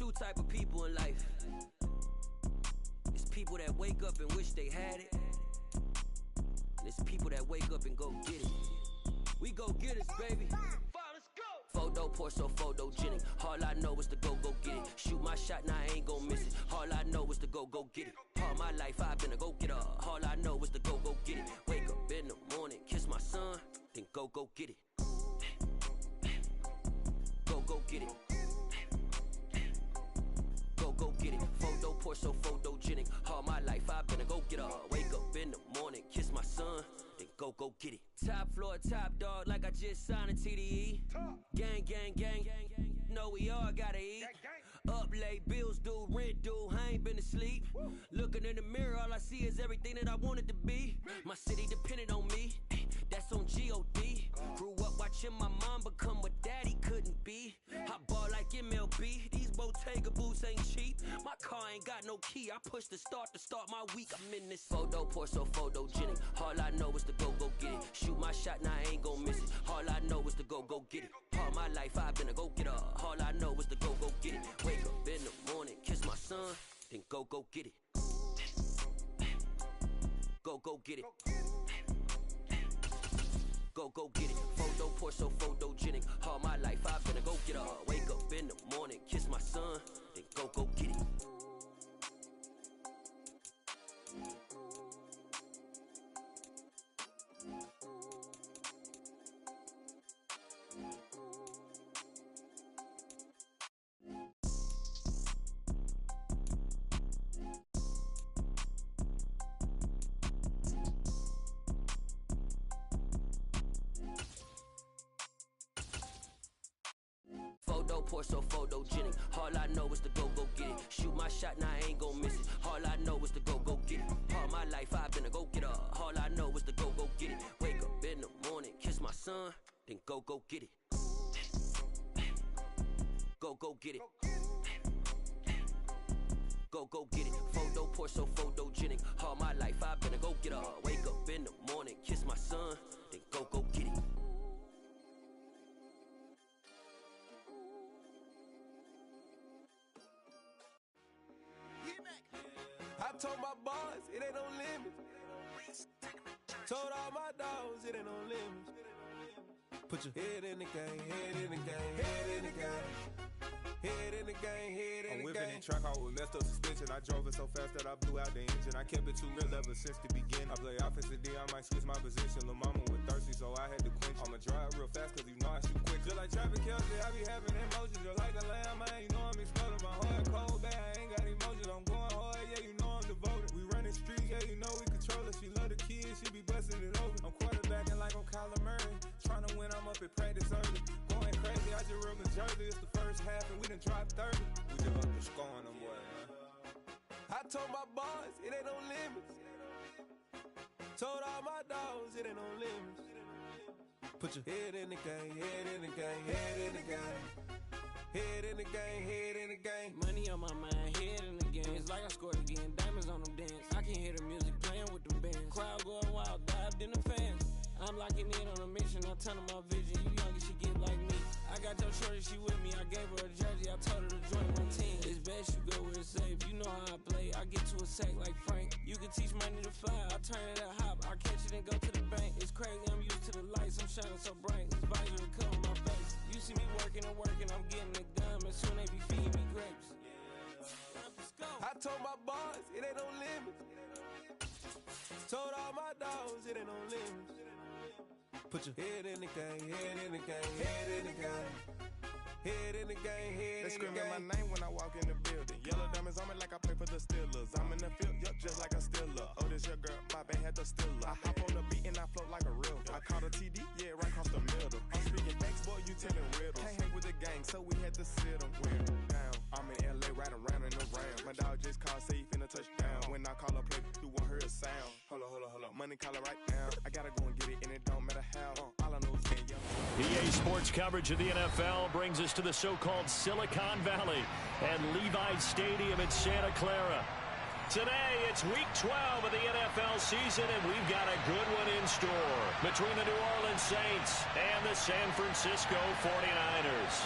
two type of people in life. It's people that wake up and wish they had it, and it's people that wake up and go get it. We go get it, baby. Let's go. Photo pour so photogenic. All I know is to go get it. Shoot my shot, now I ain't gon' miss it. All I know is to go get it. All my life I've been a go getter. All I know is to go get it. Wake up in the morning, kiss my son, then go get it. Go get it. Go get it. Photo pour so photogenic. All my life I've been a go getter. Wake up in the morning, kiss my son, then go get it. Top floor, top dog, like I just signed a TDE. Gang, gang, gang, gang, gang. Know we all gotta eat. Up late, bills due, rent due, I ain't been asleep. Looking in the mirror, all I see is everything that I wanted to be. My city depended on me, that's on G.O.D. Grew up watching my mom become what daddy couldn't be. I ball like MLB, these Bottega boots ain't cheap. My car ain't got no key, I push the start to start my week. I'm in this photo pour so photogenic. All I know is to go get it. Shoot my shot, now I ain't gon' miss it. All I know is to go get it. All my life I've been a go getter. All I know is to go get it. Wake up in the morning, kiss my son, then go get it. Go get it. Go get it. Photo pour so photogenic. All my life I've been a go getter. Wake up in the morning, kiss my son, then go get it. Photo pour so photogenic. All I know is to go get it. Shoot my shot, now I ain't gon' miss it. All I know is to go get it. All my life I've been a go getter. All I know is to go get it. Wake up in the morning, kiss my son, then go get it. Go get it. Go get it. Photo pour so photogenic. All my life I've been a go getter. Wake up in the morning, kiss my son, then go get it. I told my boys it ain't no limits. Told all my dogs it ain't no limits. Put your head in the game, head in the game, head in the game. Head in the game, head in the game. I'm whipping the track out with messed up suspension. I drove it so fast that I blew out the engine. I kept it too real ever since the beginning. I play offensive D, I might switch my position. Lil' mama was thirsty, so I had to quench. I'ma drive real fast, cause you know I shoot quick. Just like traffic Kelsey, I be having emotions. Just like a lamb, man, you know I'm exploding. My heart cold, bad, I ain't got emotions. I'm going hard, yeah, you know I'm devoted. We running streets, yeah, you know we control it. She love the kids, she be busting it over. I'm quarterbacking like I'm Kyler Murray. Trying to win, I'm up at practice early. Going crazy, I just rode the jersey. It's the first half, and we done dropped 30. We just up to scoring them, boy, man. I told my boys it ain't no limits. Told all my dogs it ain't no limits. Put your head in the game, head in the game, head in the game. Head in the game, head in the game. Money on my mind, head in the game. It's like I scored again, diamonds on them dance. I can hear the music playing with them bands. Crowd going wild, dived in the fans. I'm locking in on a mission, I'm turning my vision. You young and she get like me. I got your shorty, she with me. I gave her a jersey, I told her to join my team. It's best you go where it's safe. You know how I play. I get to a sack like Frank. You can teach money to fly. I turn it up hop. I catch it and go to the bank. It's crazy, I'm used to the lights. I'm shining so bright. This visor to cover my face. You see me working and working. I'm getting it done. And soon they be feeding me grapes. I told my boys it ain't no limits. Told all my dogs it ain't no limits. Put your head in the game, head in the game, head in the game. Head in the game, head in the game. They screaming my name when I walk in the building. Yellow diamonds on me like I play for the Steelers. I'm in the field, yup, just like a Steeler. Oh, this your girl, my band had the Steeler. I hop on the beat and I float like a river. I caught a TD, yeah, right across the middle. I'm speaking thanks, boy, you telling riddles. Can't hang with the gang, so we had to sit them down. I'm in LA, riding around in the round. My dog just called, say he finna touchdown. When I call a play, you won't hear a sound. Hold up, money call it right now. I gotta go and get it, and it don't matter how. All I know is that young. EA Sports coverage of the NFL brings us to the so-called Silicon Valley and Levi Stadium in Santa Clara. Today, it's Week 12 of the NFL season, and we've got a good one in store between the New Orleans Saints and the San Francisco 49ers.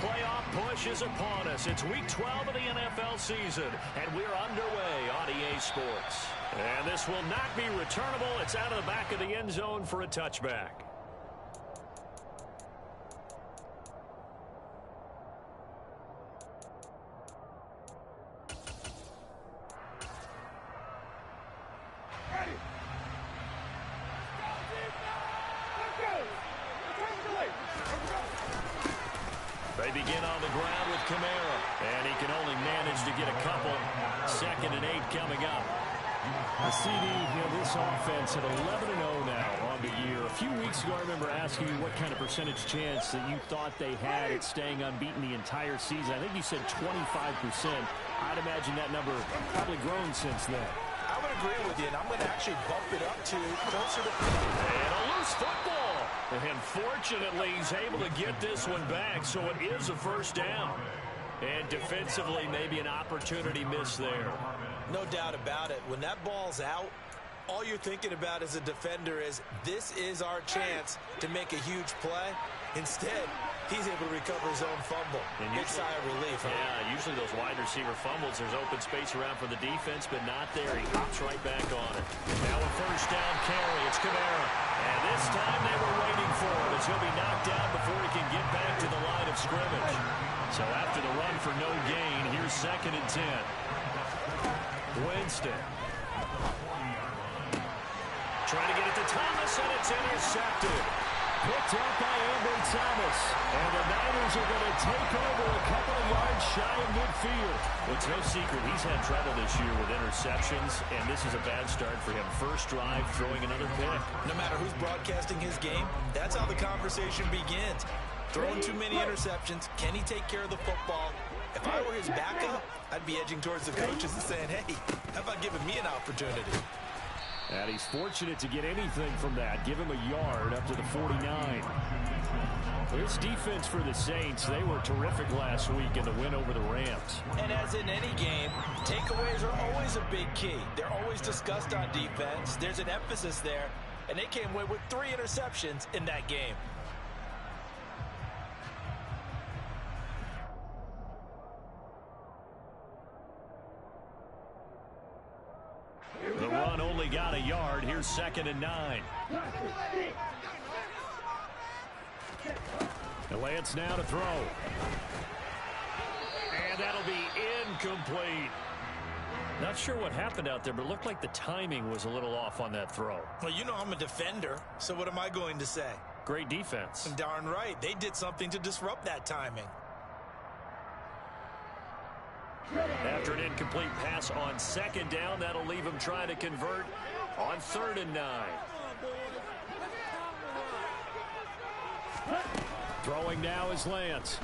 playoff push is upon us. It's week 12 of the NFL season, and we're underway on EA Sports. And this will not be returnable. It's out of the back of the end zone for a touchback. They begin on the ground with Kamara, and he can only manage to get a couple. 2nd and 8 coming up. The CD, this offense at 11-0 now on the year. A few weeks ago, I remember asking you what kind of percentage chance that you thought they had at staying unbeaten the entire season. I think you said 25%. I'd imagine that number probably grown since then. I would agree with you, and I'm going to actually bump it up to closer to 50. And a loose football. And fortunately, he's able to get this one back, so it is a first down. And defensively, maybe an opportunity miss there. No doubt about it. When that ball's out, all you're thinking about as a defender is, this is our chance to make a huge play. Instead, he's able to recover his own fumble. And big sigh of relief. Huh? Yeah, usually those wide receiver fumbles, there's open space around for the defense, but not there. He hops right back on it. Now a first down carry. It's Kamara. And this time they were waiting for him as he'll be knocked down before he can get back to the line of scrimmage. So after the run for no gain, here's 2nd and 10. Winston. Trying to get it to Thomas, and it's intercepted. Picked up by Amber Thomas. And the Niners are going to take over a couple of yards shy of midfield. Well, it's no secret he's had trouble this year with interceptions, and this is a bad start for him. First drive, throwing another pick. No matter who's broadcasting his game, that's how the conversation begins. Throwing too many interceptions. Can he take care of the football? If I were his backup, I'd be edging towards the coaches and saying, hey, how about giving me an opportunity? And he's fortunate to get anything from that. Give him a yard up to the 49. This defense for the Saints, they were terrific last week in the win over the Rams. And as in any game, takeaways are always a big key. They're always discussed on defense. There's an emphasis there, and they came away with 3 interceptions in that game. The run only got a yard. Here's 2nd and 9. And Lance now to throw. And that'll be incomplete. Not sure what happened out there, but it looked like the timing was a little off on that throw. Well, you know I'm a defender, so what am I going to say? Great defense. Darn right. They did something to disrupt that timing. After an incomplete pass on 2nd down, that'll leave him trying to convert on 3rd and 9. Throwing now is Lance.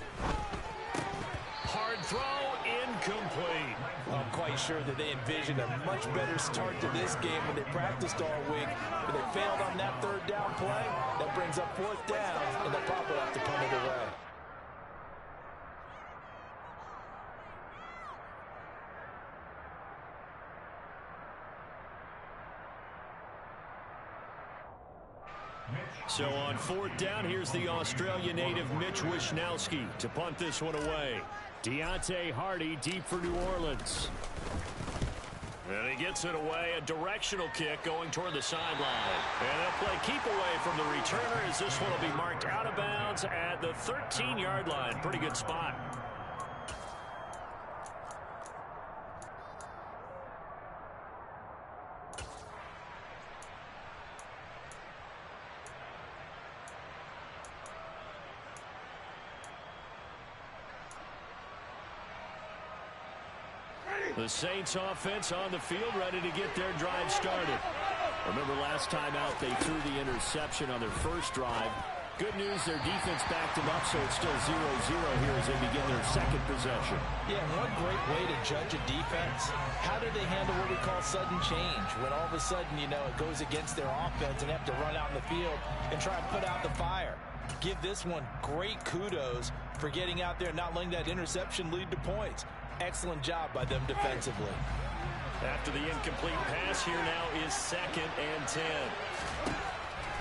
Hard throw, incomplete. I'm quite sure that they envisioned a much better start to this game when they practiced all week. But they failed on that 3rd down play. That brings up 4th down, and they'll probably have to punt it away. So on 4th down, here's the Australia native Mitch Wishnowsky to punt this one away. Deontay Hardy deep for New Orleans. And he gets it away. A directional kick going toward the sideline. And they'll play keep away from the returner as this one will be marked out of bounds at the 13-yard line. Pretty good spot. The Saints offense on the field, ready to get their drive started. Remember last time out, they threw the interception on their first drive. Good news, their defense backed them up, so it's still 0-0 here as they begin their 2nd possession. Yeah, and one great way to judge a defense, how do they handle what we call sudden change? When all of a sudden, you know, it goes against their offense and they have to run out in the field and try and put out the fire. Give this one great kudos for getting out there and not letting that interception lead to points. Excellent job by them defensively. After the incomplete pass, here now is 2nd and 10.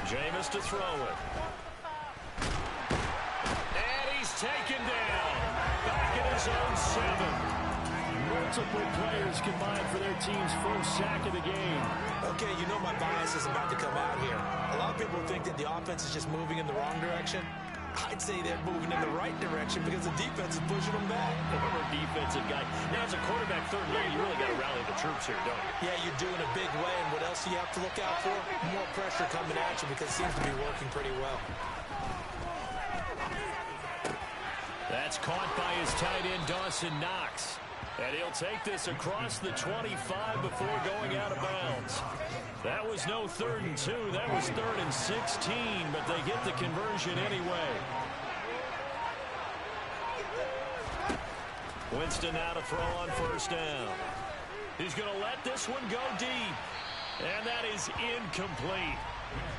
Jameis to throw it. And he's taken down. own 7. Multiple players combined for their team's first sack of the game. Okay, you know my bias is about to come out here. A lot of people think that the offense is just moving in the wrong direction. I'd say they're moving in the right direction because the defense is pushing them back. Former defensive guy. Now, as a quarterback third lane, you really got to rally the troops here, don't you? Yeah, you do in a big way. And what else do you have to look out for? More pressure coming at you because it seems to be working pretty well. That's caught by his tight end, Dawson Knox. And he'll take this across the 25 before going out of bounds. That was no 3rd and 2. That was 3rd and 16, but they get the conversion anyway. Winston now to throw on first down. He's going to let this one go deep. And that is incomplete.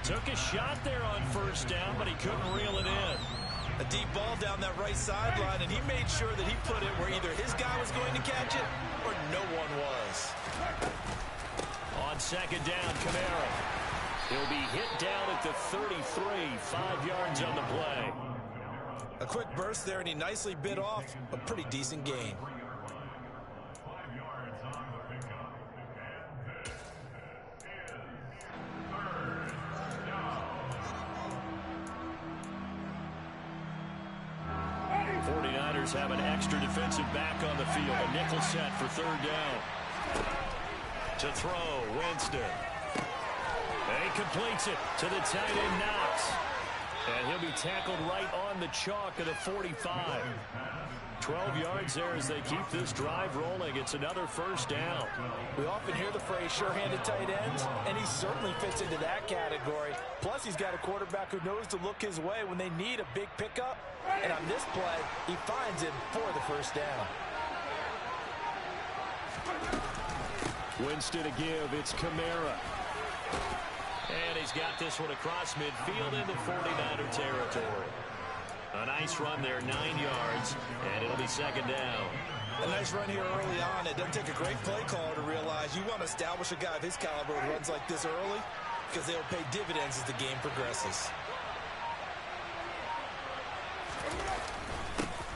Took a shot there on first down, but he couldn't reel it in. A deep ball down that right sideline, and he made sure that he put it where either his guy was going to catch it or no one was. On second down, Kamara. He'll be hit down at the 33, 5 yards on the play. A quick burst there, and he nicely bit off a pretty decent gain. Have an extra defensive back on the field. A nickel set for 3rd down. To throw, Winston. And he completes it to the tight end, Knox. And he'll be tackled right on the chalk of the 45. 12 yards there as they keep this drive rolling. It's another first down. We often hear the phrase sure-handed tight ends, and he certainly fits into that category. Plus, he's got a quarterback who knows to look his way when they need a big pickup. And on this play, he finds him for the first down. Winston to give. It's Kamara. And he's got this one across midfield into 49er territory. A nice run there, 9 yards, and it'll be second down. A nice run here early on. It doesn't take a great play caller to realize you want to establish a guy of his caliber who runs like this early because they'll pay dividends as the game progresses.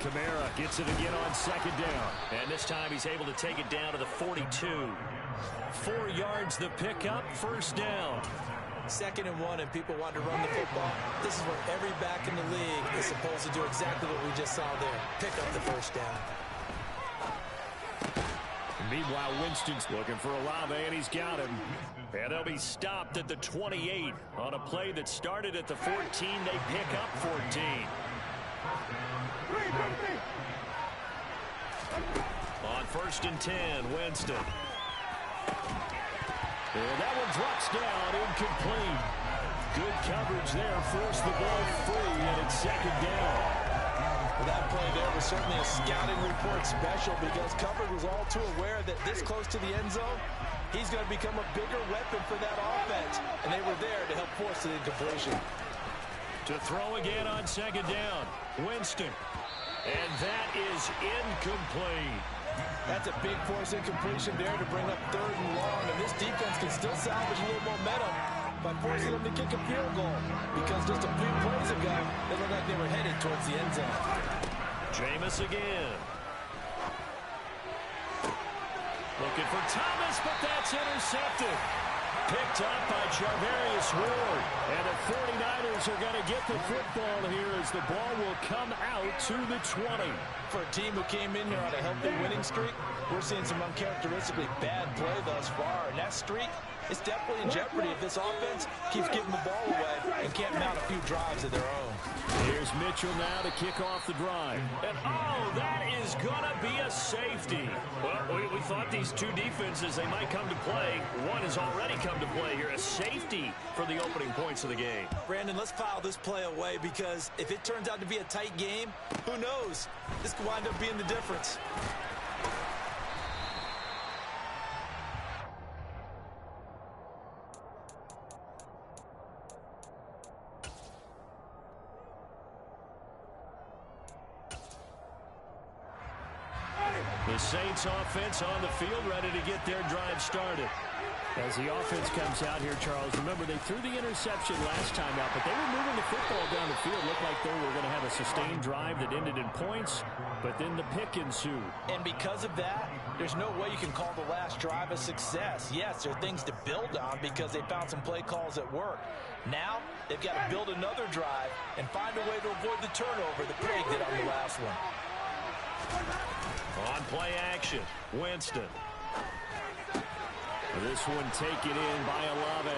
Kamara gets it again on second down. And this time he's able to take it down to the 42. 4 yards the pickup, first down. 2nd and 1, and people want to run the football. This is where every back in the league is supposed to do exactly what we just saw there. Pick up the first down. Meanwhile, Winston's looking for Olave, and he's got him. And they'll be stopped at the 28 on a play that started at the 14. They pick up 14. On 1st and 10, Winston. And that one drops down, incomplete. Good coverage there, forced the ball free, and it's second down. Well, that play there was certainly a scouting report special because coverage was all too aware that this close to the end zone, he's going to become a bigger weapon for that offense, and they were there to help force the incompletion. To throw again on second down, Winston. And that is incomplete. That's a big force incompletion there to bring up 3rd and long, and this defense can still salvage a little momentum by forcing them to kick a field goal because just a few plays ago, they looked like they were headed towards the end zone. Jameis again. Looking for Thomas, but that's intercepted. Picked up by Charvarius Ward. And the 49ers are going to get the football here as the ball will come out to the 20. For a team who came in here on a healthy winning streak, we're seeing some uncharacteristically bad play thus far. And that streak is definitely in jeopardy if this offense keeps giving the ball away and can't mount a few drives of their own. Here's Mitchell now to kick off the drive. And, oh, that is going to be a safety. Well, we thought these two defenses, they might come to play. One has already come to play here. A safety for the opening points of the game. Brandon, let's file this play away because if it turns out to be a tight game, who knows? This could wind up being the difference. The Saints offense on the field, ready to get their drive started. As the offense comes out here, Charles, remember they threw the interception last time out, but they were moving the football down the field. Looked like they were going to have a sustained drive that ended in points, but then the pick ensued. And because of that, there's no way you can call the last drive a success. Yes, there are things to build on because they found some play calls that work. Now, they've got to build another drive and find a way to avoid the turnover that Craig did on the last one. On play action, Winston. This one taken in by Olave.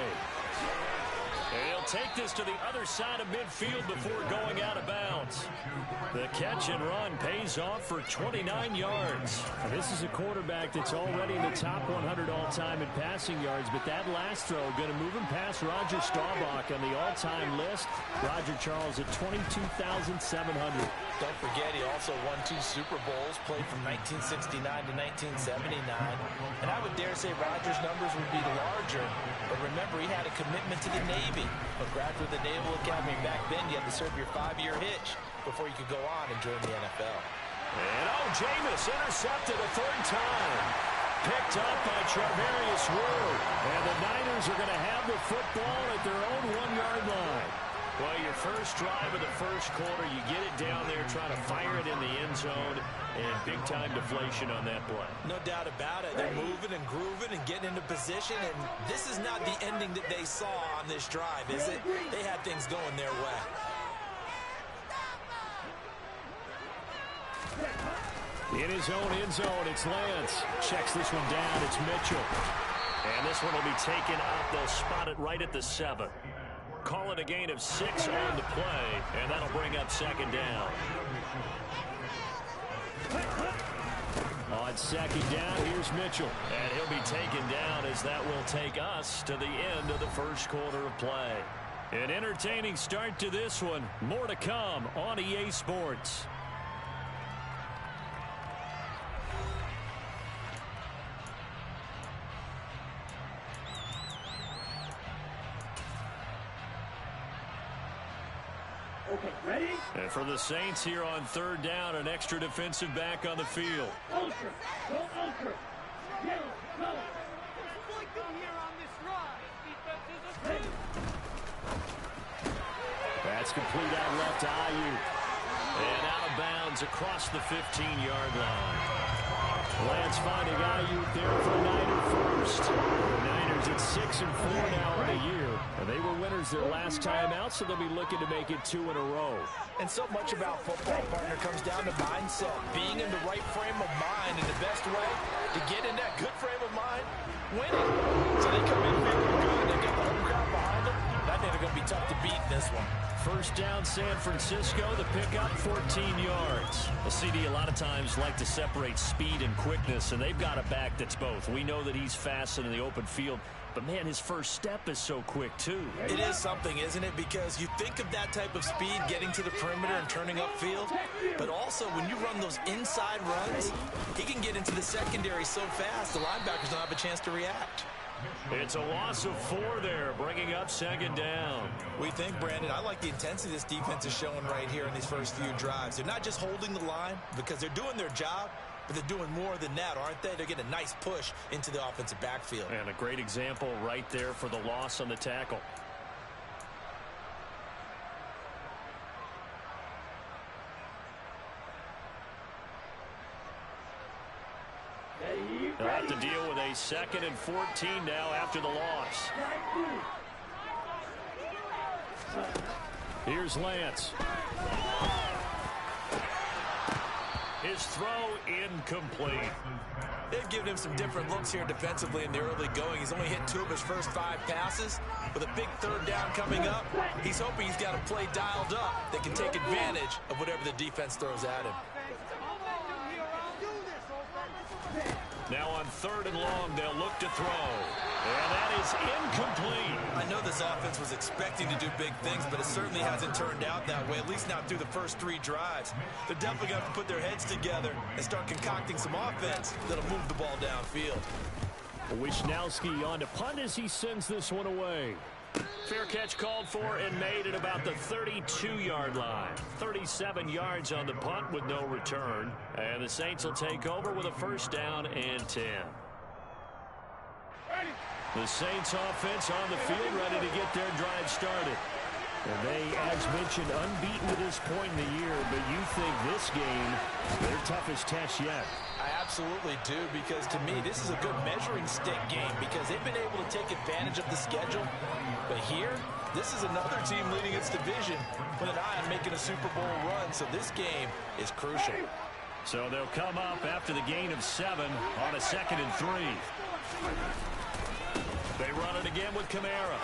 He'll take this to the other side of midfield before going out of bounds. The catch and run pays off for 29 yards. And this is a quarterback that's already in the top 100 all-time in passing yards, but that last throw going to move him past Roger Staubach on the all-time list. Roger Charles at 22,700. Don't forget, he also won 2 Super Bowls, played from 1969 to 1979. And I would dare say Rodgers' numbers would be larger. But remember, he had a commitment to the Navy. A graduate of the Naval Academy back then, you had to serve your 5-year hitch before you could go on and join the NFL. And Jameis intercepted a third time. Picked up by Charvarius Ward. And the Niners are going to have the football at their own 1-yard line. Well, your first drive of the first quarter, you get it down there, trying to fire it in the end zone, and big-time deflation on that play. No doubt about it. They're moving and grooving and getting into position, and this is not the ending that they saw on this drive, is it? They had things going their way. In his own end zone, it's Lance. Checks this one down, it's Mitchell. And this one will be taken up. They'll spot it right at the 7. Call it a gain of 6 on the play, and that'll bring up second down. On second down, here's Mitchell. And he'll be taken down as that will take us to the end of the first quarter of play. An entertaining start to this one. More to come on EA Sports. Okay, ready? And for the Saints here on third down, an extra defensive back on the field. Ultra, go ultra. Yellow, go. That's complete out left to Ayuk. And out of bounds across the 15-yard line. Lance finding Ayuk there for Niner first. The Niners at 6-4 now on the year. And they were winners their last time out, so they'll be looking to make it 2 in a row. And so much about football, partner, comes down to mindset. Being in the right frame of mind, and the best way to get in that good frame of mind, winning. So they come in feeling good. They get the home crowd behind them. I think they're going to be tough to beat in this one. First down, San Francisco. The pickup, 14 yards. The CD a lot of times like to separate speed and quickness, and they've got a back that's both. We know that he's fast in the open field, but, man, his first step is so quick, too. It is something, isn't it? Because you think of that type of speed getting to the perimeter and turning upfield, but also when you run those inside runs, he can get into the secondary so fast, the linebackers don't have a chance to react. It's a loss of 4 there, bringing up second down. We think, Brandon, I like the intensity this defense is showing right here in these first few drives. They're not just holding the line because they're doing their job, but they're doing more than that, aren't they? They're getting a nice push into the offensive backfield. And a great example right there for the loss on the tackle. They'll have to deal with a 2nd and 14 now after the loss. Here's Lance. His throw incomplete. They've given him some different looks here defensively in the early going. He's only hit 2 of his first 5 passes. With a big third down coming up, he's hoping he's got a play dialed up that can take advantage of whatever the defense throws at him. Now on 3rd and long, they'll look to throw. And that is incomplete. I know this offense was expecting to do big things, but it certainly hasn't turned out that way, at least not through the first 3 drives. They're definitely going to have to put their heads together and start concocting some offense that'll move the ball downfield. Wisnowski on to punt as he sends this one away. Fair catch called for and made at about the 32-yard line. 37 yards on the punt with no return. And the Saints will take over with a first down and 10. The Saints offense on the field ready to get their drive started. And they, as mentioned, unbeaten to this point in the year, but you think this game, their toughest test yet? I absolutely do, because to me, this is a good measuring stick game because they've been able to take advantage of the schedule. But here, this is another team leading its division with an eye on making a Super Bowl run, so this game is crucial. So they'll come up after the gain of 7 on a 2nd and 3. They run it again with Kamara.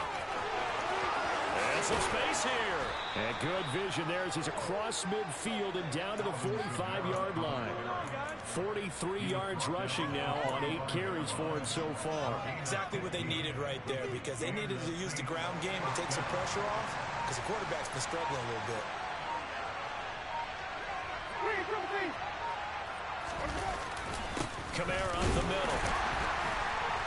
And some space here. And good vision there as he's across midfield and down to the 45-yard line. 43 yards rushing now on 8 carries for him so far. Exactly what they needed right there, because they needed to use the ground game to take some pressure off, because the quarterback's been struggling a little bit. Kamara up the middle.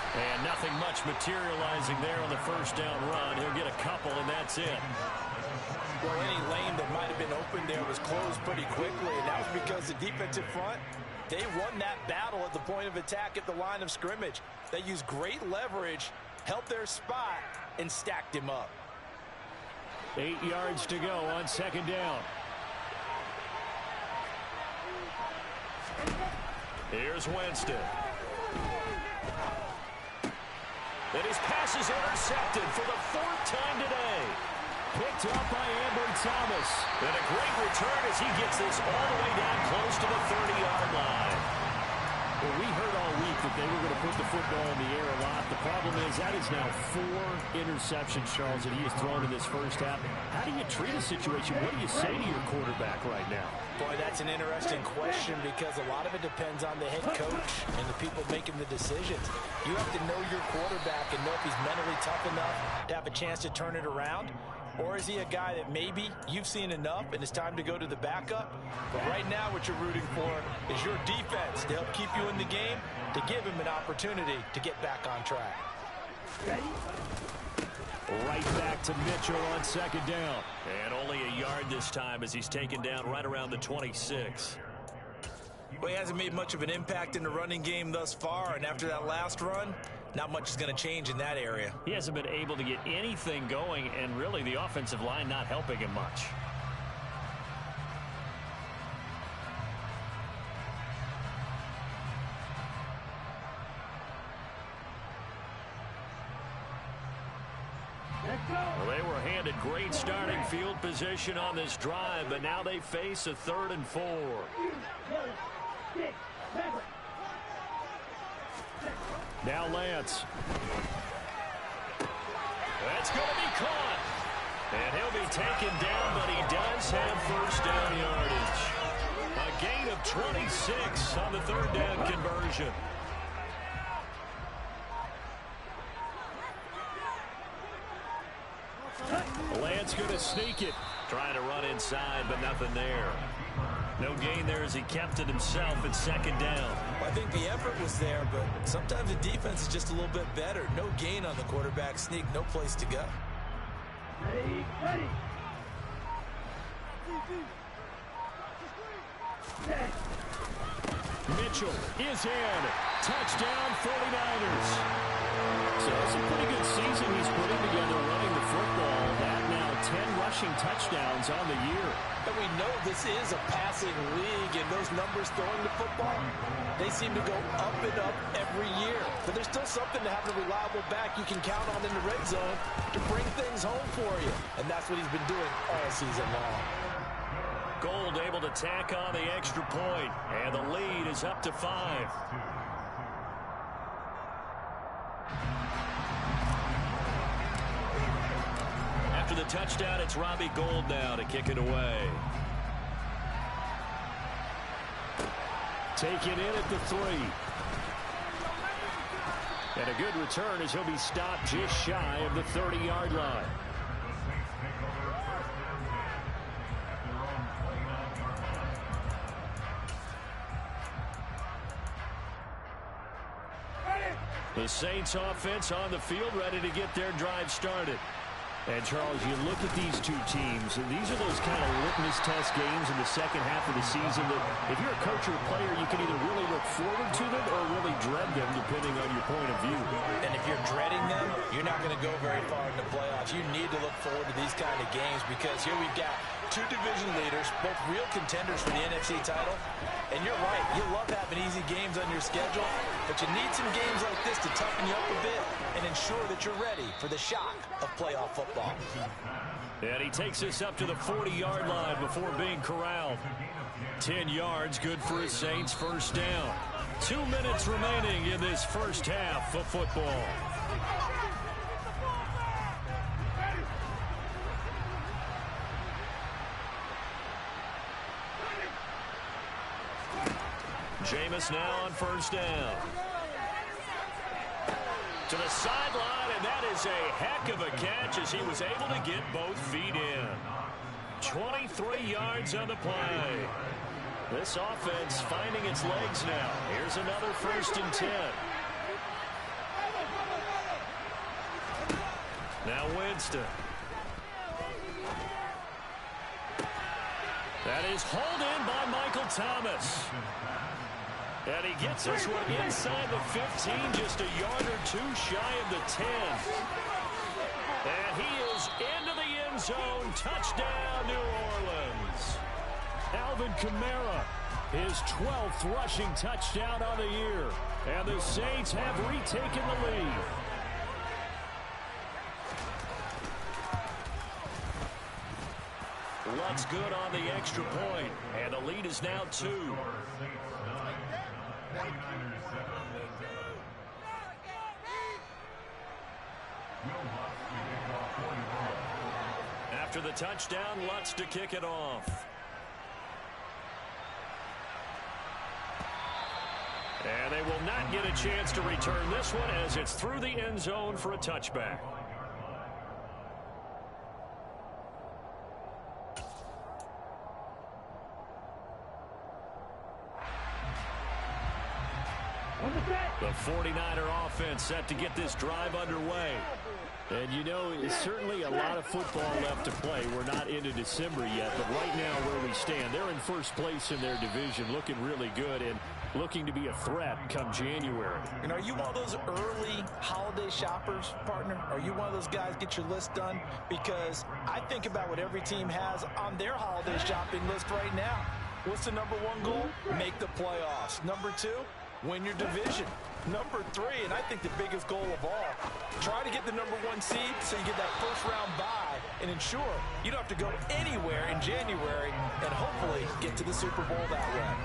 And nothing much materializing there on the first down run. He'll get a couple, and that's it. Well, any lane that might have been open there was closed pretty quickly, and that was because the defensive front, they won that battle at the point of attack at the line of scrimmage. They used great leverage, held their spot, and stacked him up. 8 yards to go on 2nd down. Here's Winston. And his pass is intercepted for the 4th time today. Picked up by Ambry Thomas. And a great return as he gets this all the way down close to the 30-yard line. Well, we heard all week that they were going to put the football in the air a lot. The problem is that is now 4 interceptions, Charles, that he has thrown in this first half. How do you treat a situation? What do you say to your quarterback right now? Boy, that's an interesting question because a lot of it depends on the head coach and the people making the decisions. You have to know your quarterback and know if he's mentally tough enough to have a chance to turn it around. Or is he a guy that maybe you've seen enough and it's time to go to the backup? But right now what you're rooting for is your defense to help keep you in the game, to give him an opportunity to get back on track. Right back to Mitchell on 2nd down. And only a yard this time as he's taken down right around the 26. Well, he hasn't made much of an impact in the running game thus far, and after that last run, not much is going to change in that area. He hasn't been able to get anything going, and really the offensive line not helping him much. Well, they were handed great starting field position on this drive, but now they face a 3rd and 4. Now Lance. That's going to be caught. And he'll be taken down, but he does have first down yardage. A gain of 26 on the 3rd down conversion. Lance going to sneak it. Trying to run inside, but nothing there. No gain there as he kept it himself at 2nd down. Well, I think the effort was there, but sometimes the defense is just a little bit better. No gain on the quarterback sneak, no place to go. Ready. Mitchell is in. Touchdown 49ers. So it's a pretty good season he's putting together running the football. That now 10 rushing touchdowns on the year. And we know this is a passing league, and those numbers throwing the football, they seem to go up and up every year. But there's still something to have a reliable back you can count on in the red zone to bring things home for you. And that's what he's been doing all season long. Gold able to tack on the extra point, and the lead is up to 5. After the touchdown, it's Robbie Gould now to kick it away. Taken in at the 3. And a good return as he'll be stopped just shy of the 30-yard line. The Saints offense on the field ready to get their drive started. And, Charles, you look at these two teams, and these are those kind of litmus test games in the second half of the season that if you're a coach or a player, you can either really look forward to them or really dread them, depending on your point of view. And if you're dreading them, go very far in the playoffs. You need to look forward to these kind of games because here we've got two division leaders, both real contenders for the NFC title. And you're right, you love having easy games on your schedule, but you need some games like this to toughen you up a bit and ensure that you're ready for the shock of playoff football. And he takes us up to the 40-yard line before being corralled. 10 yards, good for his Saints, first down. 2 minutes remaining in this first half of football. Jameis now on first down. To the sideline, and that is a heck of a catch as he was able to get both feet in. 23 yards on the play. This offense finding its legs now. Here's another 1st and 10. Now Winston. That is hauled in by Michael Thomas. And he gets this one inside the 15, just a yard or two shy of the 10. And he is into the end zone. Touchdown, New Orleans. Alvin Kamara, his 12th rushing touchdown on the year. And the Saints have retaken the lead. Luck's good on the extra point, and the lead is now 2. After the touchdown, Lutz to kick it off. And they will not get a chance to return this one as it's through the end zone for a touchback. The 49er offense set to get this drive underway. And, you know, it's certainly a lot of football left to play. We're not into December yet, but right now where we stand, they're in first place in their division, looking really good and looking to be a threat come January. And are you one of those early holiday shoppers, partner? Are you one of those guys get your list done? Because I think about what every team has on their holiday shopping list right now. What's the number 1 goal? Make the playoffs. Number 2, win your division. Number 3, and I think the biggest goal of all, try to get the number 1 seed so you get that first-round bye and ensure you don't have to go anywhere in January and hopefully get to the Super Bowl that way.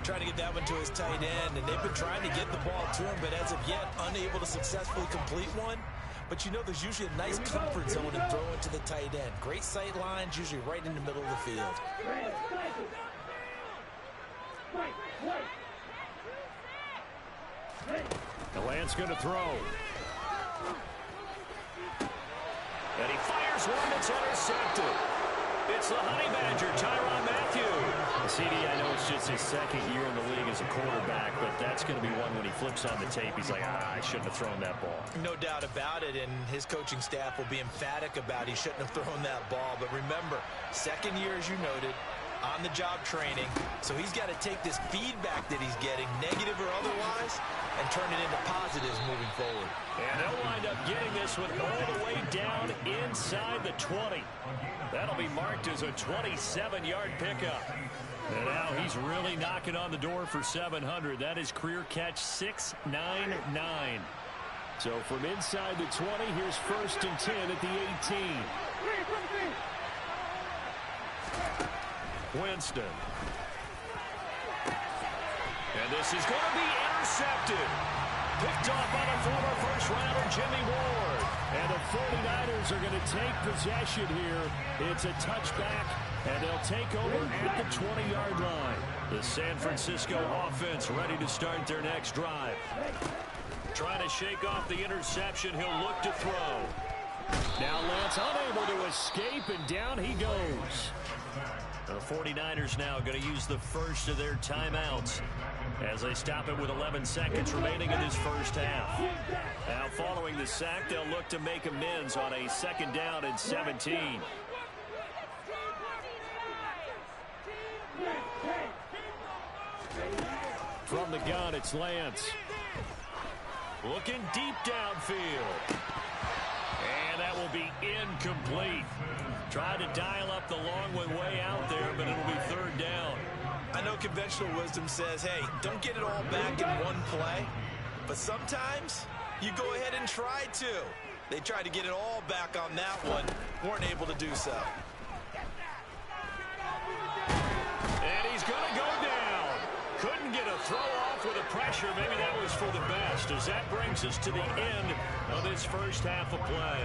Trying to get that one to his tight end, and they've been trying to get the ball to him, but as of yet, unable to successfully complete one. But you know there's usually a nice comfort zone in throwing to the tight end. Great sight lines, usually right in the middle of the field. The Lance going to throw. And he fires one that's intercepted. It's the Honey Badger, Tyrann Mathieu. CD, I know it's just his second year in the league as a quarterback, but that's going to be one when he flips on the tape. He's like, I shouldn't have thrown that ball. No doubt about it, and his coaching staff will be emphatic about he shouldn't have thrown that ball. But remember, second year, as you noted, on-the-job training, so he's got to take this feedback that he's getting, negative or otherwise, and turn it into positives moving forward. And he'll wind up getting this one all the way down inside the 20. That'll be marked as a 27-yard pickup. And now he's really knocking on the door for 700. That is career catch 699. So from inside the 20, here's 1st and 10 at the 18. Winston. And this is going to be intercepted. Picked off by the former first-rounder Jimmy Ward. And the 49ers are going to take possession here. It's a touchback, and they'll take over at the 20-yard line. The San Francisco offense ready to start their next drive. Trying to shake off the interception. He'll look to throw. Now Lance unable to escape, and down he goes. The 49ers now going to use the first of their timeouts as they stop it with 11 seconds remaining in this first half. Now following the sack, they'll look to make amends on a 2nd down and 17. From the gun, it's Lance. Looking deep downfield. be incomplete. Tried to dial up the long way out there, but it'll be third down. I know conventional wisdom says, hey, don't get it all back in one play. But sometimes you go ahead and try to. They tried to get it all back on that one. Weren't able to do so. And he's going to go down. Couldn't get a throw off with the pressure. Maybe that was for the best, as that brings us to the end of this first half of play.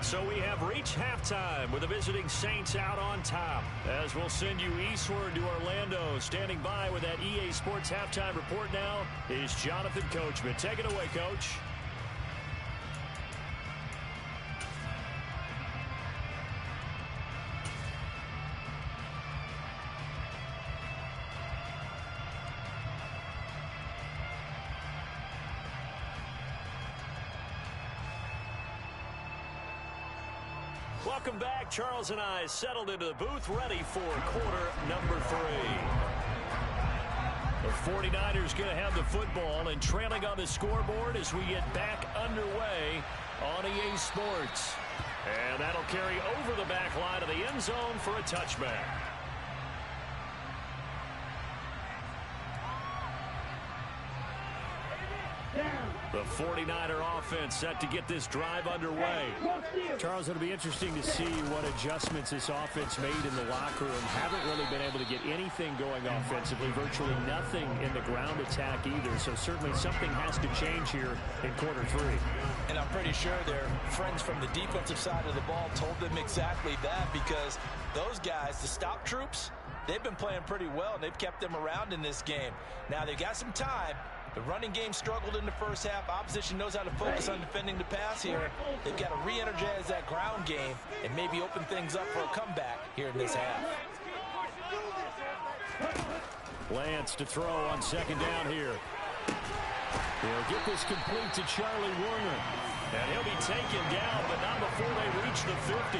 So we have reached halftime with the visiting Saints out on top. As we'll send you eastward to Orlando. Standing by with that EA Sports halftime report now is Jonathan Coachman. Take it away, Coach. Welcome back. Charles and I settled into the booth, ready for quarter number 3. The 49ers going to have the football and trailing on the scoreboard as we get back underway on EA Sports. And that'll carry over the back line of the end zone for a touchback. The 49er offense set to get this drive underway. Charles, it'll be interesting to see what adjustments this offense made in the locker room. Haven't really been able to get anything going offensively, virtually nothing in the ground attack either. So certainly something has to change here in quarter 3. And I'm pretty sure their friends from the defensive side of the ball told them exactly that, because those guys, the stop troops, they've been playing pretty well, and they've kept them around in this game. Now they've got some time. The running game struggled in the first half. Opposition knows how to focus on defending the pass here. They've got to re-energize that ground game and maybe open things up for a comeback here in this half. Lance to throw on second down here. He'll get this complete to Charlie Warner. And he'll be taken down, but not before they reach the 50.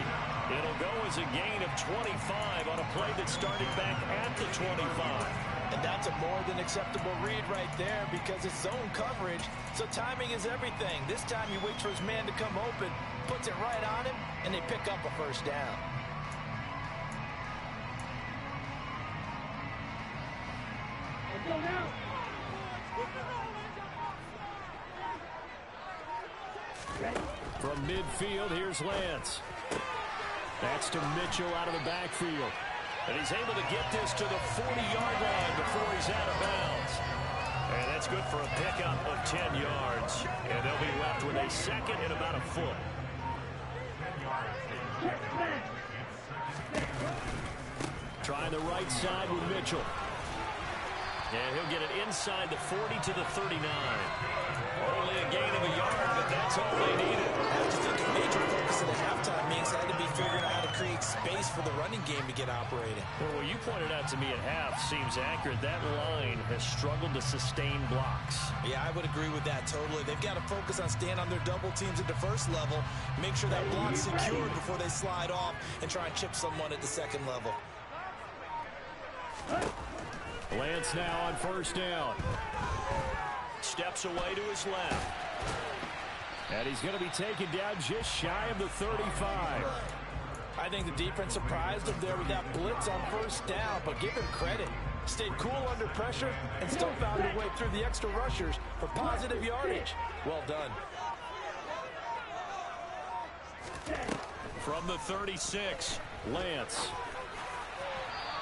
It'll go as a gain of 25 on a play that started back at the 25. And that's a more than acceptable read right there, because it's zone coverage, so timing is everything. This time he waits for his man to come open, puts it right on him, and they pick up a first down. From midfield, here's Lance. That's to Mitchell out of the backfield. And he's able to get this to the 40-yard line before he's out of bounds. And that's good for a pickup of 10 yards. And they'll be left with a second and about a foot. Trying the right side with Mitchell. And he'll get it inside the 40 to the 39. Only a gain of a yard, but that's all they needed. I have to think a major focus of the halftime means had to be figuring out how to create space for the running game to get operating. Well, what you pointed out to me at half seems accurate. That line has struggled to sustain blocks. Yeah, I would agree with that totally. They've got to focus on staying on their double teams at the first level, make sure that block's secured before they slide off and try and chip someone at the second level. Lance now on first down. Steps away to his left. And he's going to be taken down just shy of the 35. I think the defense surprised him there with that blitz on first down, but give him credit. Stayed cool under pressure and still found a way through the extra rushers for positive yardage. Well done. From the 36, Lance.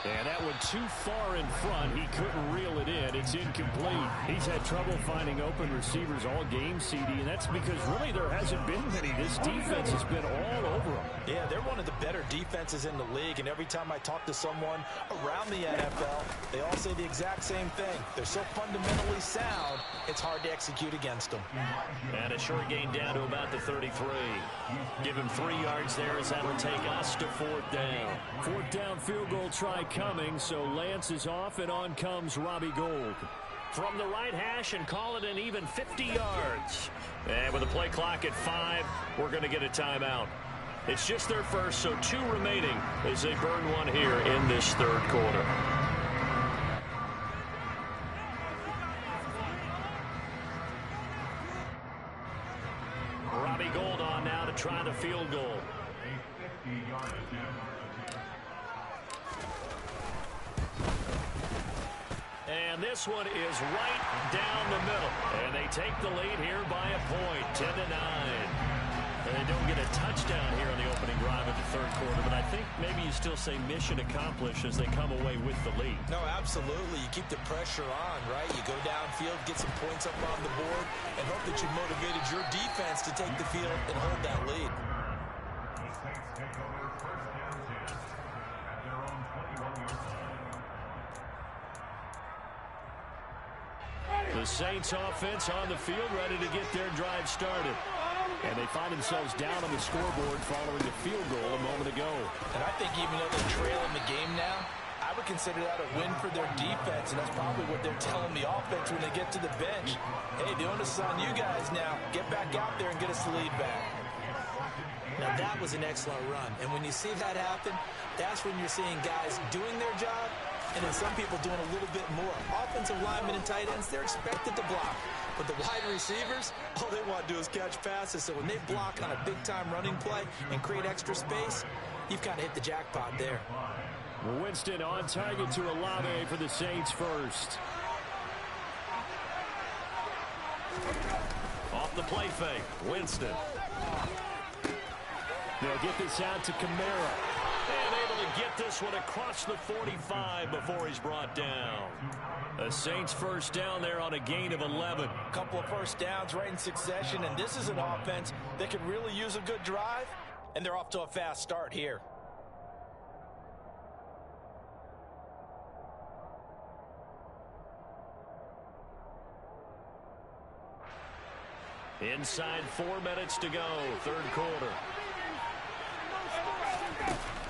And that one too far in front. He couldn't reel it in. It's incomplete. He's had trouble finding open receivers all game, CD, and that's because really there hasn't been many. This defense has been all over them. Yeah, they're one of the better defenses in the league, and every time I talk to someone around the NFL, they all say the exact same thing. They're so fundamentally sound, it's hard to execute against them. And a short gain down to about the 33. Give him 3 yards there as that'll take us to fourth down. Fourth down field goal try coming, so Lance is off, and on comes Robbie Gould. From the right hash and call it an even 50 yards. And with the play clock at 5, we're going to get a timeout. It's just their first, so 2 remaining as they burn one here in this third quarter. Robbie Gould on now to try the field goal. And this one is right down the middle. And they take the lead here by a point, 10-9. And they don't get a touchdown here on the opening drive of the third quarter, but I think maybe you still say mission accomplished as they come away with the lead. No, absolutely. You keep the pressure on, right? You go downfield, get some points up on the board, and hope that you motivated your defense to take the field and hold that lead. The Saints offense on the field, ready to get their drive started. And they find themselves down on the scoreboard following the field goal a moment ago. And I think even though they're trailing the game now, I would consider that a win for their defense, and that's probably what they're telling the offense when they get to the bench. Hey, the onus is on you guys now. Get back out there and get us the lead back. Now, that was an excellent run. And when you see that happen, that's when you're seeing guys doing their job, and then some people doing a little bit more. Offensive linemen and tight ends, they're expected to block. But the wide receivers, all they want to do is catch passes. So when they block on a big-time running play and create extra space, you've kind of hit the jackpot there. Winston on target to Olave for the Saints first. Off the play fake, Winston. They'll get this out to Kamara. And able to get this one across the 45 before he's brought down. The Saints first down there on a gain of 11. A couple of first downs right in succession, and this is an offense that could really use a good drive, and they're off to a fast start here. Inside 4 minutes to go, third quarter.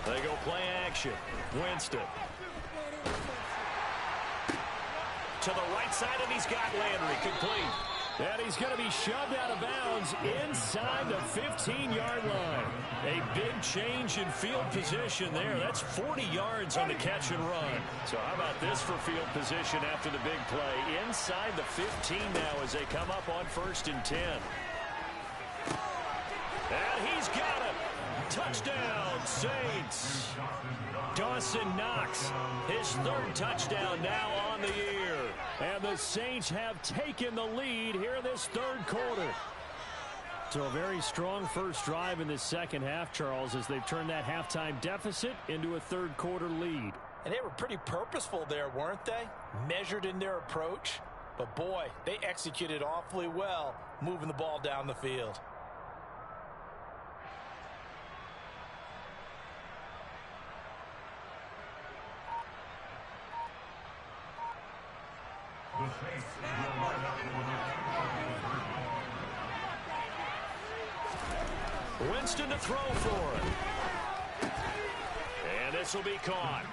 They go play action. Winston. To the right side, and he's got Landry complete. And he's going to be shoved out of bounds inside the 15-yard line. A big change in field position there. That's 40 yards on the catch and run. So how about this for field position after the big play? Inside the 15 now as they come up on 1st and 10. And he's got it. Touchdown, Saints. Dawson Knox, his third touchdown now on the year. And the Saints have taken the lead here in this third quarter. So a very strong first drive in this second half, Charles, as they've turned that halftime deficit into a third quarter lead. And they were pretty purposeful there, weren't they? Measured in their approach. But boy, they executed awfully well, moving the ball down the field. Winston to throw for it. And this will be caught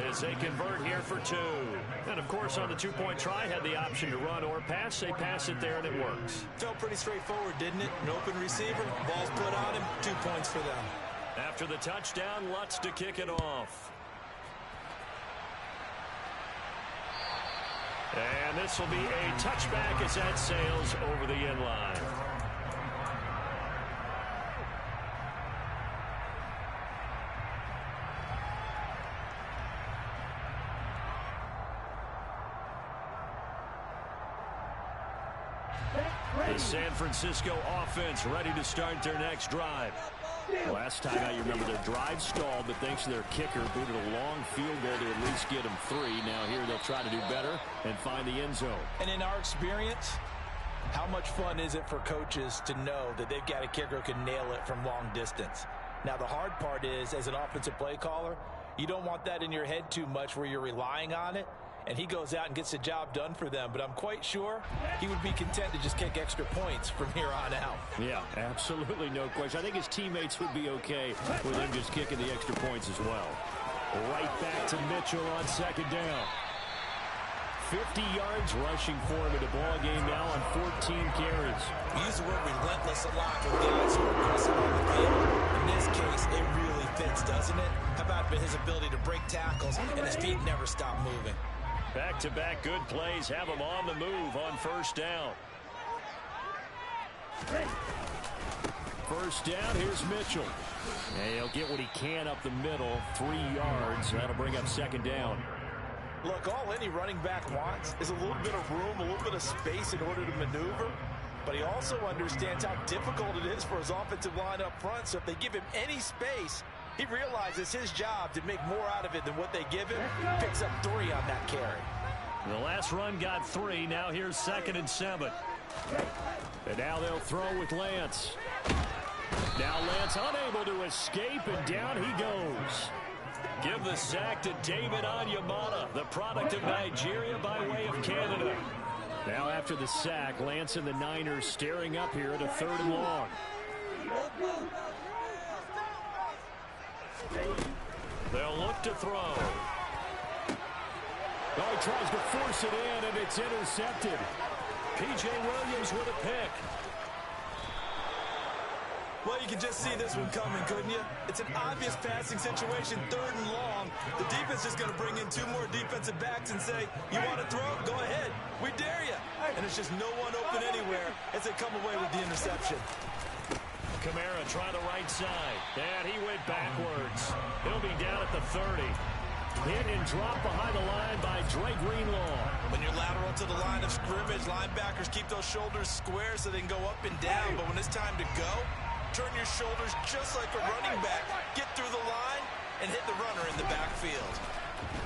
as they convert here for 2. And, of course, on the two-point try, had the option to run or pass. They pass it there, and it works. Felt pretty straightforward, didn't it? An open receiver, ball's put on him, 2 points for them. After the touchdown, Lutz to kick it off. And this will be a touchback as that sails over the end line. The San Francisco offense ready to start their next drive. Last time out, you remember their drive stalled, but thanks to their kicker, booted a long field goal to at least get them 3. Now here they'll try to do better and find the end zone. And in our experience, how much fun is it for coaches to know that they've got a kicker who can nail it from long distance? Now the hard part is, as an offensive play caller, you don't want that in your head too much where you're relying on it. And he goes out and gets the job done for them. But I'm quite sure he would be content to just kick extra points from here on out. Yeah, absolutely no question. I think his teammates would be okay with him just kicking the extra points as well. Right back to Mitchell on second down. 50 yards rushing for him in the ball game now on 14 carries. We use the word relentless a lot with guys who are aggressive on the field. In this case, it really fits, doesn't it? How about his ability to break tackles and his feet never stop moving? Back-to-back good plays have him on the move on first down. first down. Here's Mitchell. And he'll get what he can up the middle, 3 yards. That'll bring up second down. Look, all any running back wants is a little bit of room, a little bit of space in order to maneuver. But he also understands how difficult it is for his offensive line up front. So if they give him any space, he realizes his job to make more out of it than what they give him. Picks up 3 on that carry. The last run got 3. Now here's 2nd and 7. And now they'll throw with Lance. Now Lance unable to escape, and down he goes. Give the sack to David Onyemata, the product of Nigeria by way of Canada. Now after the sack, Lance and the Niners staring up here at a 3rd and long. They'll look to throw. Oh, he tries to force it in, and it's intercepted. P.J. Williams with a pick. Well, you can just see this one coming, couldn't you? It's an obvious passing situation, 3rd and long. The defense is going to bring in 2 more defensive backs and say, you want to throw? Go ahead. We dare you. And it's just no one open anywhere as they come away with the interception. Kamara try the right side, and he went backwards. He'll be down at the 30. Hit and drop behind the line by Dre Greenlaw. When you're lateral to the line of scrimmage, linebackers keep those shoulders square so they can go up and down. But when it's time to go, turn your shoulders just like a running back. Get through the line and hit the runner in the backfield.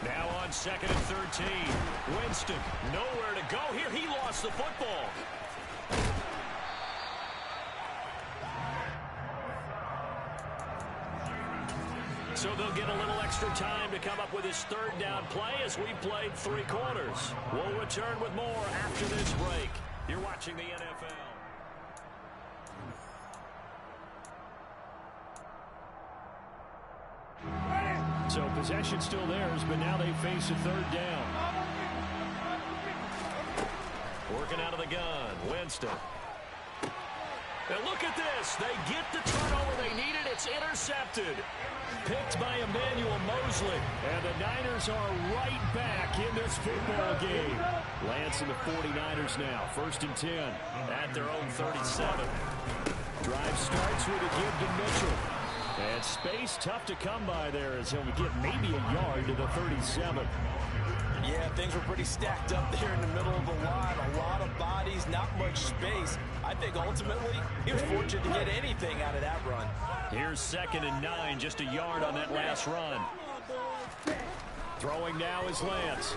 Now on 2nd and 13. Winston, nowhere to go here. He lost the football. So they'll get a little extra time to come up with his 3rd down play as we played 3 quarters. We'll return with more after this break. You're watching the NFL. So possession still theirs, but now they face a 3rd down. Working out of the gun, Winston. And look at this. They get the turnover they needed. It's intercepted. Picked by Emmanuel Mosley. And the Niners are right back in this football game. Lance and the 49ers now. 1st and 10 at their own 37. Drive starts with a give to Mitchell. And space tough to come by there as he'll get maybe a yard to the 37. Yeah, things were pretty stacked up there in the middle of the line. A lot of bodies, not much space. I think ultimately he was fortunate to get anything out of that run. Here's 2nd and 9, just a yard on that last run. Throwing now is Lance.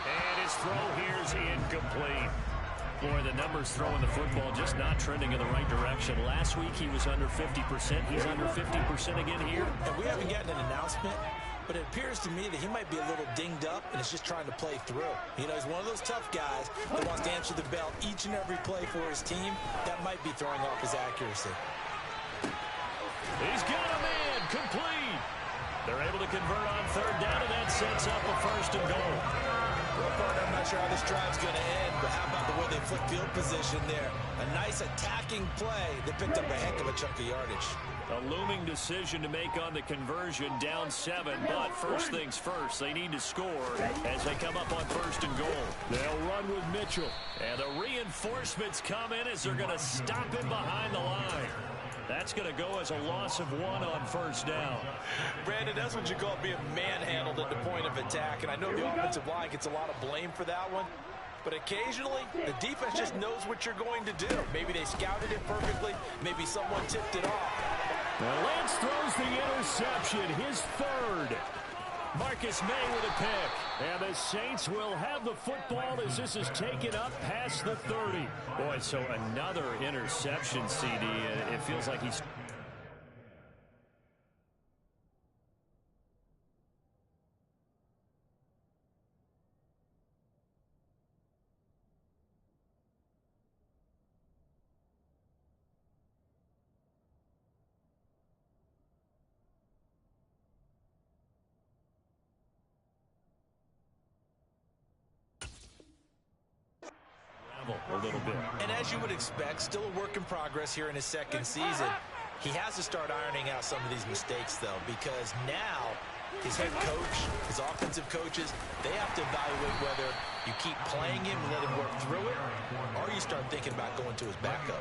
And his throw here's incomplete. Boy, the numbers throwing the football just not trending in the right direction. Last week he was under 50%. He's under 50% again here. And we haven't gotten an announcement, but it appears to me that he might be a little dinged up and is just trying to play through. You know, he's one of those tough guys that wants to answer the bell each and every play for his team. That might be throwing off his accuracy. He's got a man, complete. They're able to convert on 3rd down, and that sets up a 1st and goal. Well, partner, I'm not sure how this drive's going to end, but how about the way they flip field position there? A nice attacking play that picked up a heck of a chunk of yardage. A looming decision to make on the conversion, down 7, but first things first, they need to score as they come up on 1st and goal. They'll run with Mitchell, and the reinforcements come in as they're going to stop him behind the line. That's going to go as a loss of 1 on 1st down. Brandon, that's what you call being manhandled at the point of attack, and I know the offensive line gets a lot of blame for that one. But occasionally, the defense just knows what you're going to do. Maybe they scouted it perfectly. Maybe someone tipped it off. Now Lance throws the interception, his 3rd. Marcus May with a pick. And the Saints will have the football as this is taken up past the 30. Boy, so another interception, CD. It feels like he's... a little bit. And as you would expect, still a work in progress here in his 2nd season. He has to start ironing out some of these mistakes, though, because now his head coach, his offensive coaches, they have to evaluate whether you keep playing him and let him work through it, or you start thinking about going to his backup.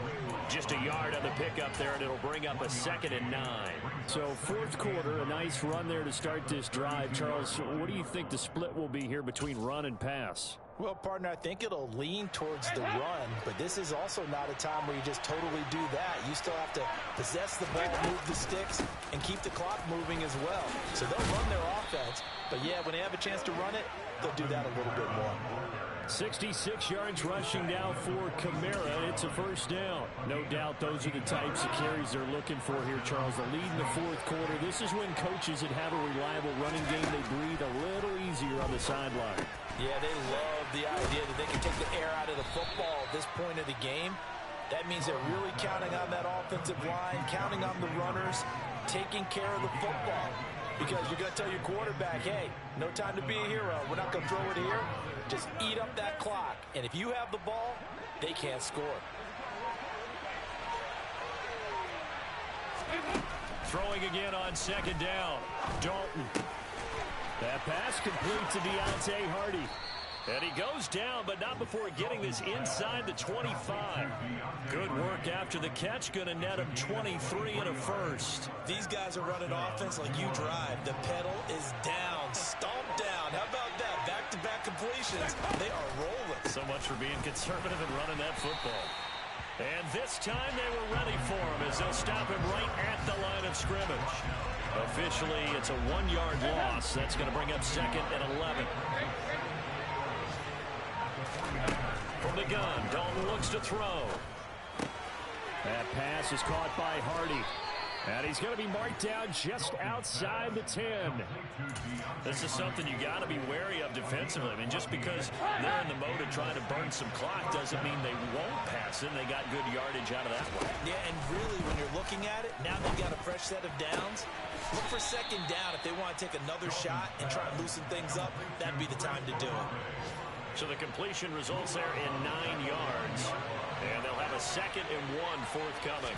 yard on the pickup there, and it'll bring up a 2nd and 9. So fourth quarter, a nice run there to start this drive. Charles, what do you think the split will be here between run and pass? Well, partner, I think it'll lean towards the run, but this is also not a time where you just totally do that. You still have to possess the ball, move the sticks, and keep the clock moving as well. So they'll run their offense, but yeah, when they have a chance to run it, they'll do that a little bit more. 66 yards rushing now for Kamara. It's a first down. No doubt those are the types of carries they're looking for here, Charles. The lead in the fourth quarter. This is when coaches that have a reliable running game, they breathe a little easier on the sideline. Yeah, they love the idea that they can take the air out of the football at this point of the game. That means they're really counting on that offensive line, counting on the runners, taking care of the football. Because you're going to tell your quarterback, hey, no time to be a hero. We're not going to throw it here. Just eat up that clock. And if you have the ball, they can't score. Throwing again on 2nd down. Dalton. That pass complete to Deontay Hardy. And he goes down, but not before getting this inside the 25. Good work after the catch. Going to net him 23 and a first. These guys are running offense like you drive. The pedal is down. Stomp down. How about that? Back-to-back completions. They are rolling. So much for being conservative and running that football. And this time they were ready for him as they'll stop him right at the line of scrimmage. Officially, it's a 1-yard loss. That's going to bring up 2nd and 11. From the gun, Dalton looks to throw. That pass is caught by Hardy. And he's going to be marked down just outside the 10. This is something you got to be wary of defensively. I mean, just because they're in the mode of trying to burn some clock doesn't mean they won't pass it. They got good yardage out of that one. Yeah, and really, when you're looking at it, now they've got a fresh set of downs. Look for 2nd down if they want to take another shot and try and loosen things up. That'd be the time to do it. So the completion results there in 9 yards. And they'll have a 2nd and 1 forthcoming.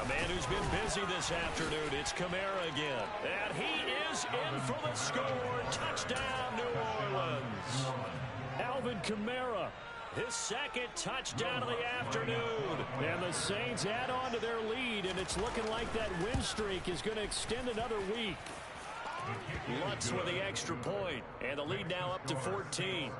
A man who's been busy this afternoon, it's Kamara again. And he is in for the score. Touchdown, New Orleans. Alvin Kamara, his 2nd touchdown of the afternoon. And the Saints add on to their lead, and it's looking like that win streak is going to extend another week. Lutz with the extra point, and the lead now up to 14.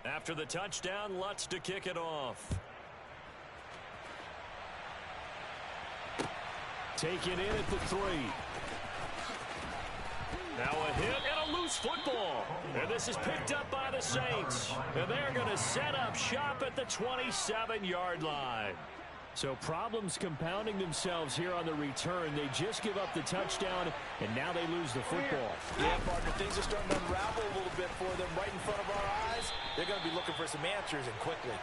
After the touchdown, Lutz to kick it off. Taken in at the 3. Now a hit and a loose football. And this is picked up by the Saints. And they're going to set up shop at the 27-yard line. So problems compounding themselves here on the return. They just give up the touchdown, and now they lose the football. Yeah, partner, things are starting to unravel a little bit for them right in front of our eyes. They're going to be looking for some answers, and quickly.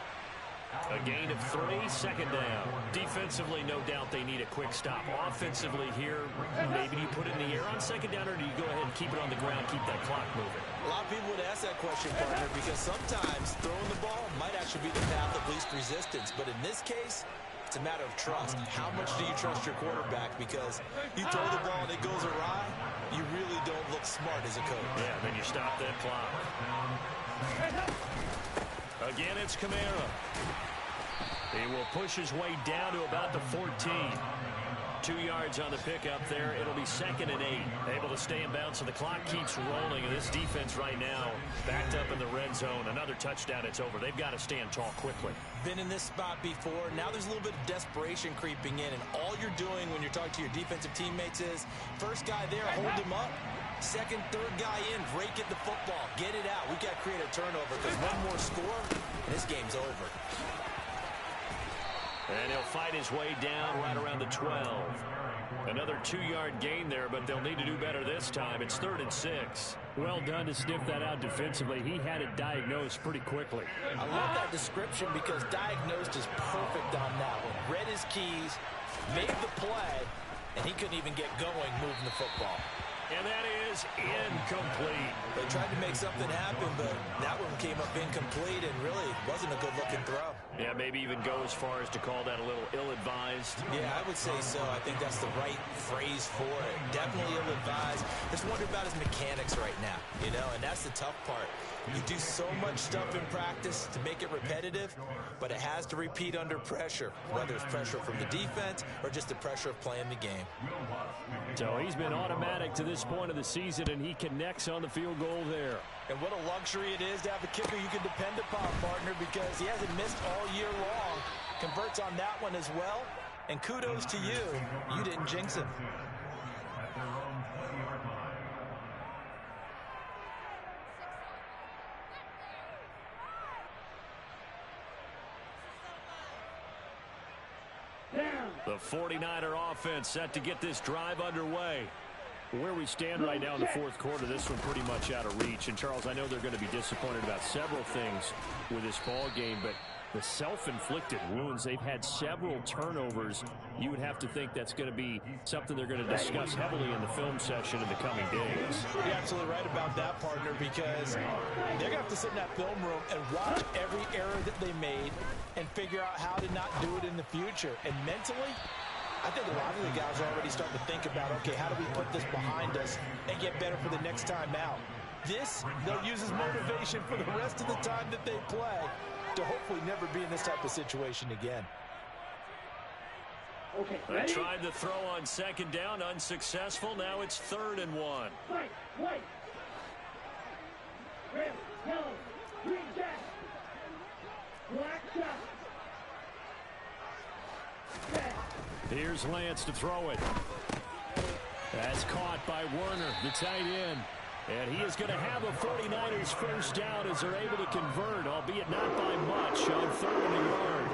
A gain of 3, 2nd down. Defensively, no doubt they need a quick stop. Offensively here, maybe you put it in the air on 2nd down, or do you go ahead and keep it on the ground, keep that clock moving? A lot of people would ask that question, partner, because sometimes throwing the ball might actually be the path of least resistance. But in this case, it's a matter of trust. How much do you trust your quarterback? Because you throw the ball and it goes awry, you really don't look smart as a coach. Yeah, then you stop that clock. Again, it's Kamara. He will push his way down to about the 14. 2 yards on the pickup there. It'll be 2nd and 8. Able to stay in bounds, so the clock keeps rolling. And this defense right now backed up in the red zone. Another touchdown, it's over. They've got to stand tall quickly. Been in this spot before. Now there's a little bit of desperation creeping in. And all you're doing when you're talking to your defensive teammates is, first guy there, hold him up. 2nd, 3rd guy in, break it the football. Get it out. We've got to create a turnover because one more score, and this game's over. And he'll fight his way down right around the 12. Another 2-yard gain there, but they'll need to do better this time. It's 3rd and 6. Well done to sniff that out defensively. He had it diagnosed pretty quickly. I love that description because diagnosed is perfect on that one. Read his keys, made the play, and he couldn't even get going moving the football. And that is incomplete. They tried to make something happen, but that one came up incomplete and really wasn't a good-looking throw. Yeah, maybe even go as far as to call that a little ill-advised. Yeah, I would say so. I think that's the right phrase for it. Definitely ill-advised. Just wonder about his mechanics right now, and that's the tough part. You do so much stuff in practice to make it repetitive, but it has to repeat under pressure, whether it's pressure from the defense or just the pressure of playing the game. So he's been automatic to this point of the season, and he connects on the field goal there. And what a luxury it is to have a kicker you can depend upon, partner, because he hasn't missed all year long. Converts on that one as well. And kudos to you. You didn't jinx him. The 49er offense set to get this drive underway. Where we stand right now in the fourth quarter, this one pretty much out of reach. And, Charles, I know they're going to be disappointed about several things with this ball game, but the self-inflicted wounds, they've had several turnovers. You would have to think that's going to be something they're going to discuss heavily in the film session in the coming days. You're absolutely right about that, partner, because they're going to have to sit in that film room and watch every error that they made and figure out how to not do it in the future. And mentally, I think a lot of the guys are already starting to think about, okay, how do we put this behind us and get better for the next time out? This, they'll use as motivation for the rest of the time that they play to hopefully never be in this type of situation again. Okay, They tried to throw on second down, unsuccessful. Now it's 3rd and 1. White, red, yellow, green jack, black jack. Here's Lance to throw it. That's caught by Werner, the tight end. And he is going to have a 49ers first down as they're able to convert, albeit not by much, on 3rd and a yard.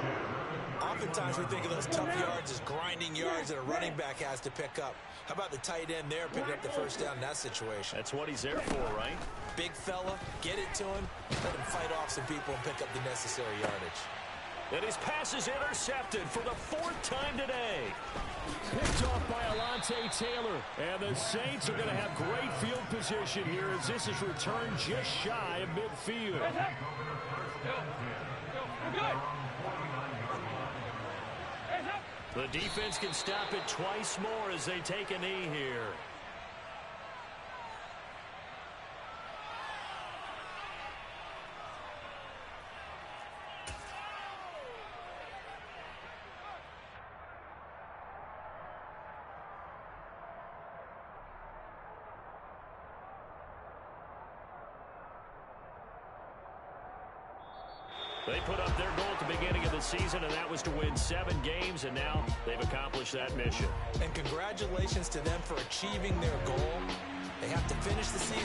Oftentimes we think of those tough yards as grinding yards that a running back has to pick up. How about the tight end there picking up the first down in that situation? That's what he's there for, right? Big fella, get it to him, let him fight off some people and pick up the necessary yardage. And his pass is intercepted for the 4th time today. Picked off by Alontae Taylor. And the Saints are going to have great field position here as this is returned just shy of midfield. The defense can stop it twice more as they take a knee here. They put up their goal at the beginning of the season, and that was to win 7 games, and now they've accomplished that mission. And congratulations to them for achieving their goal. They have to finish the season